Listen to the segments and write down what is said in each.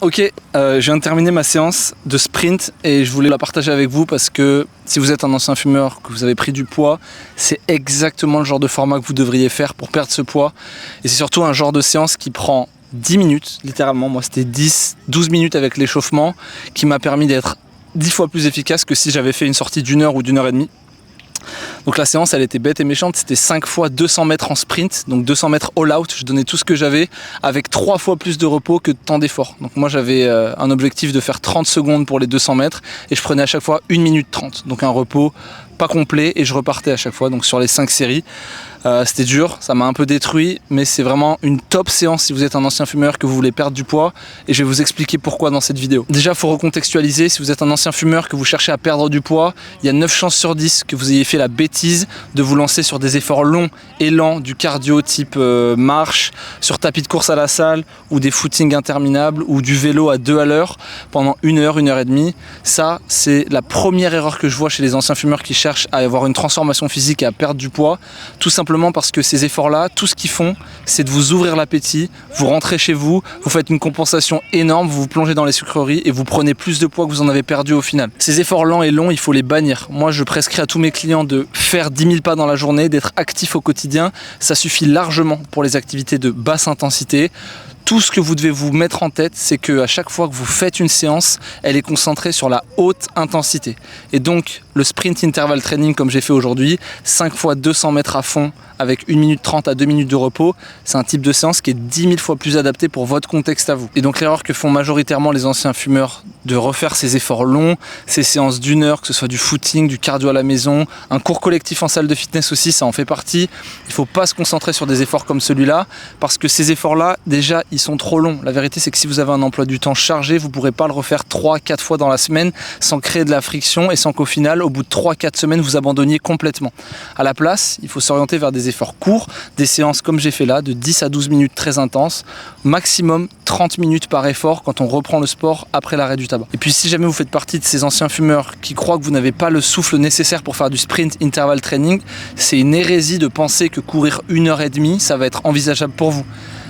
Ok, je viens de terminer ma séance de sprint et je voulais la partager avec vous parce que si vous êtes un ancien fumeur, que vous avez pris du poids, c'est exactement le genre de format que vous devriez faire pour perdre ce poids. Et c'est surtout un genre de séance qui prend 10 minutes, littéralement. Moi c'était 12 minutes avec l'échauffement qui m'a permis d'être 10 fois plus efficace que si j'avais fait une sortie d'une heure ou d'une heure et demie. Donc la séance elle était bête et méchante, c'était 5 fois 200 mètres en sprint, donc 200 mètres all out, je donnais tout ce que j'avais avec 3 fois plus de repos que de temps d'effort. Donc moi j'avais un objectif de faire 30 secondes pour les 200 mètres et je prenais à chaque fois 1 minute 30, donc un repos pas complet et je repartais à chaque fois, donc sur les 5 séries. C'était dur, ça m'a un peu détruit, mais c'est vraiment une top séance si vous êtes un ancien fumeur, que vous voulez perdre du poids, et je vais vous expliquer pourquoi dans cette vidéo. Déjà, il faut recontextualiser, si vous êtes un ancien fumeur, que vous cherchez à perdre du poids, il y a 9 chances sur 10 que vous ayez fait la bêtise de vous lancer sur des efforts longs et lents, du cardio type marche, sur tapis de course à la salle, ou des footings interminables, ou du vélo à 2 à l'heure, pendant 1 heure, 1 heure et demie. Ça, c'est la première erreur que je vois chez les anciens fumeurs qui cherchent à avoir une transformation physique et à perdre du poids, tout simplement parce que ces efforts-là, tout ce qu'ils font, c'est de vous ouvrir l'appétit, vous rentrez chez vous, vous faites une compensation énorme, vous vous plongez dans les sucreries et vous prenez plus de poids que vous en avez perdu au final. Ces efforts lents et longs, il faut les bannir. Moi, je prescris à tous mes clients de faire 10 000 pas dans la journée, d'être actif au quotidien. Ça suffit largement pour les activités de basse intensité. Tout ce que vous devez vous mettre en tête, c'est qu'à chaque fois que vous faites une séance, elle est concentrée sur la haute intensité. Et donc, le sprint interval training comme j'ai fait aujourd'hui, 5 fois 200 mètres à fond avec 1 minute 30 à 2 minutes de repos, c'est un type de séance qui est 10 000 fois plus adapté pour votre contexte à vous. Et donc l'erreur que font majoritairement les anciens fumeurs de refaire ces efforts longs, ces séances d'1 heure, que ce soit du footing, du cardio à la maison, un cours collectif en salle de fitness aussi, ça en fait partie. Il ne faut pas se concentrer sur des efforts comme celui-là, parce que ces efforts-là, déjà, ils sont trop longs. La vérité, c'est que si vous avez un emploi du temps chargé, vous ne pourrez pas le refaire 3-4 fois dans la semaine sans créer de la friction et sans qu'au final, au bout de 3-4 semaines, vous abandonniez complètement. À la place, il faut s'orienter vers des efforts courts, des séances comme j'ai fait là, de 10 à 12 minutes très intenses, maximum 30 minutes par effort quand on reprend le sport après l'arrêt du tabac. Et puis si jamais vous faites partie de ces anciens fumeurs qui croient que vous n'avez pas le souffle nécessaire pour faire du sprint interval training, c'est une hérésie de penser que courir 1 heure et demie, ça va être envisageable pour vous.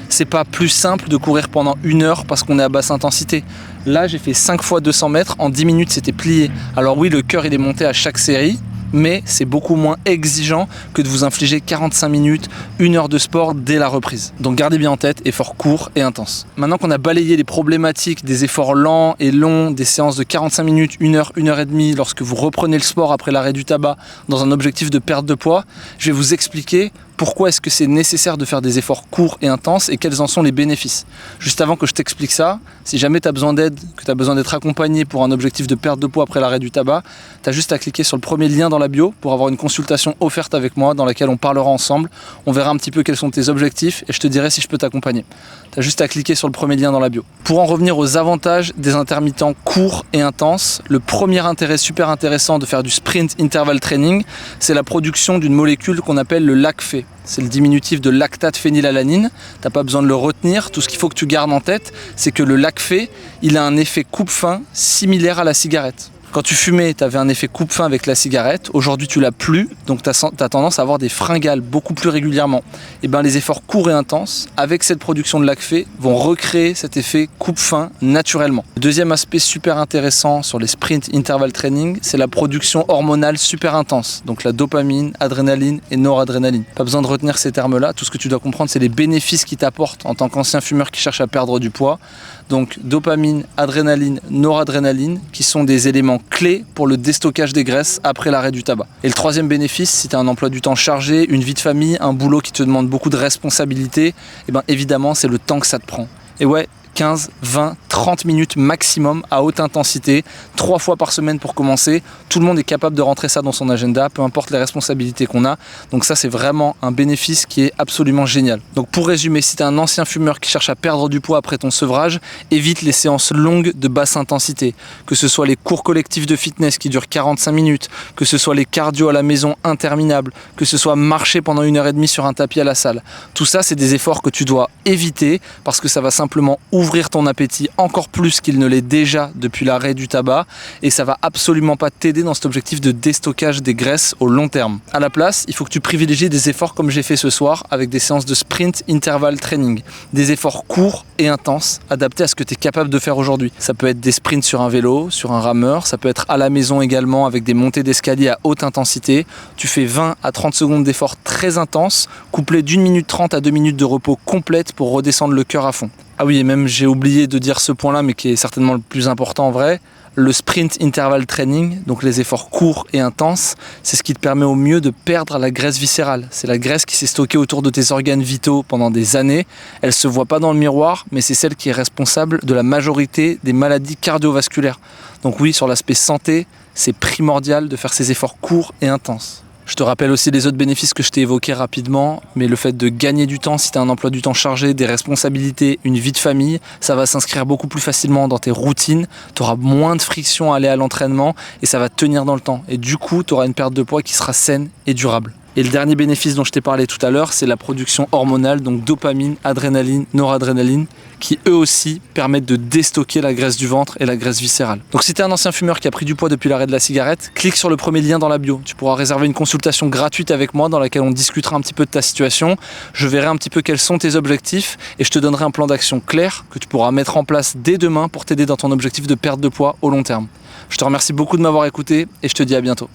C'est pas plus simple de courir pendant 1 heure parce qu'on est à basse intensité. Là, j'ai fait 5 fois 200 mètres, en 10 minutes, c'était plié. Alors oui, le cœur, il est monté à chaque série, mais c'est beaucoup moins exigeant que de vous infliger 45 minutes, 1 heure de sport dès la reprise. Donc gardez bien en tête, effort court et intense. Maintenant qu'on a balayé les problématiques des efforts lents et longs, des séances de 45 minutes, 1 heure, 1 heure et demie, lorsque vous reprenez le sport après l'arrêt du tabac dans un objectif de perte de poids, je vais vous expliquer pourquoi est-ce que c'est nécessaire de faire des efforts courts et intenses et quels en sont les bénéfices. Juste avant que je t'explique ça, si jamais tu as besoin d'aide, que tu as besoin d'être accompagné pour un objectif de perte de poids après l'arrêt du tabac, tu as juste à cliquer sur le premier lien dans la bio pour avoir une consultation offerte avec moi dans laquelle on parlera ensemble. On verra un petit peu quels sont tes objectifs et je te dirai si je peux t'accompagner. Tu as juste à cliquer sur le premier lien dans la bio. Pour en revenir aux avantages des intermittents courts et intenses, le premier intérêt super intéressant de faire du sprint interval training, c'est la production d'une molécule qu'on appelle le LACFé. C'est le diminutif de lactate phénylalanine. T'as pas besoin de le retenir. Tout ce qu'il faut que tu gardes en tête, c'est que le LACFé, il a un effet coupe-faim similaire à la cigarette. Quand tu fumais, tu avais un effet coupe-faim avec la cigarette. Aujourd'hui, tu l'as plus, donc tu as tendance à avoir des fringales beaucoup plus régulièrement. Et bien, les efforts courts et intenses, avec cette production de LACFé, vont recréer cet effet coupe-faim naturellement. Le deuxième aspect super intéressant sur les sprint interval training, c'est la production hormonale super intense. Donc la dopamine, adrénaline et noradrénaline. Pas besoin de retenir ces termes-là. Tout ce que tu dois comprendre, c'est les bénéfices qu'ils t'apportent en tant qu'ancien fumeur qui cherche à perdre du poids. Donc dopamine, adrénaline, noradrénaline, qui sont des éléments clés pour le déstockage des graisses après l'arrêt du tabac. Et le troisième bénéfice, si tu as un emploi du temps chargé, une vie de famille, un boulot qui te demande beaucoup de responsabilités, et bien évidemment c'est le temps que ça te prend. Et ouais, 15, 20, 30 minutes maximum à haute intensité, 3 fois par semaine pour commencer. Tout le monde est capable de rentrer ça dans son agenda, peu importe les responsabilités qu'on a. Donc ça, c'est vraiment un bénéfice qui est absolument génial. Donc pour résumer, si tu es un ancien fumeur qui cherche à perdre du poids après ton sevrage, évite les séances longues de basse intensité. Que ce soit les cours collectifs de fitness qui durent 45 minutes, que ce soit les cardio à la maison interminables, que ce soit marcher pendant 1 heure et demie sur un tapis à la salle. Tout ça, c'est des efforts que tu dois éviter parce que ça va simplement ouvrir ouvrir ton appétit encore plus qu'il ne l'est déjà depuis l'arrêt du tabac et ça va absolument pas t'aider dans cet objectif de déstockage des graisses au long terme. À la place, il faut que tu privilégies des efforts comme j'ai fait ce soir avec des séances de sprint interval training, des efforts courts et intenses adaptés à ce que tu es capable de faire aujourd'hui. Ça peut être des sprints sur un vélo, sur un rameur, ça peut être à la maison également avec des montées d'escalier à haute intensité. Tu fais 20 à 30 secondes d'efforts très intenses, couplés d'1 minute 30 à 2 minutes de repos complète pour redescendre le cœur à fond. Ah oui, et même j'ai oublié de dire ce point-là, mais qui est certainement le plus important en vrai, le sprint interval training, donc les efforts courts et intenses, c'est ce qui te permet au mieux de perdre la graisse viscérale. C'est la graisse qui s'est stockée autour de tes organes vitaux pendant des années. Elle se voit pas dans le miroir, mais c'est celle qui est responsable de la majorité des maladies cardiovasculaires. Donc oui, sur l'aspect santé, c'est primordial de faire ces efforts courts et intenses. Je te rappelle aussi les autres bénéfices que je t'ai évoqués rapidement, mais le fait de gagner du temps si tu as un emploi du temps chargé, des responsabilités, une vie de famille, ça va s'inscrire beaucoup plus facilement dans tes routines, tu auras moins de friction à aller à l'entraînement et ça va tenir dans le temps. Et du coup, tu auras une perte de poids qui sera saine et durable. Et le dernier bénéfice dont je t'ai parlé tout à l'heure, c'est la production hormonale, donc dopamine, adrénaline, noradrénaline, qui eux aussi permettent de déstocker la graisse du ventre et la graisse viscérale. Donc si tu es un ancien fumeur qui a pris du poids depuis l'arrêt de la cigarette, clique sur le premier lien dans la bio. Tu pourras réserver une consultation gratuite avec moi dans laquelle on discutera un petit peu de ta situation. Je verrai un petit peu quels sont tes objectifs et je te donnerai un plan d'action clair que tu pourras mettre en place dès demain pour t'aider dans ton objectif de perte de poids au long terme. Je te remercie beaucoup de m'avoir écouté et je te dis à bientôt.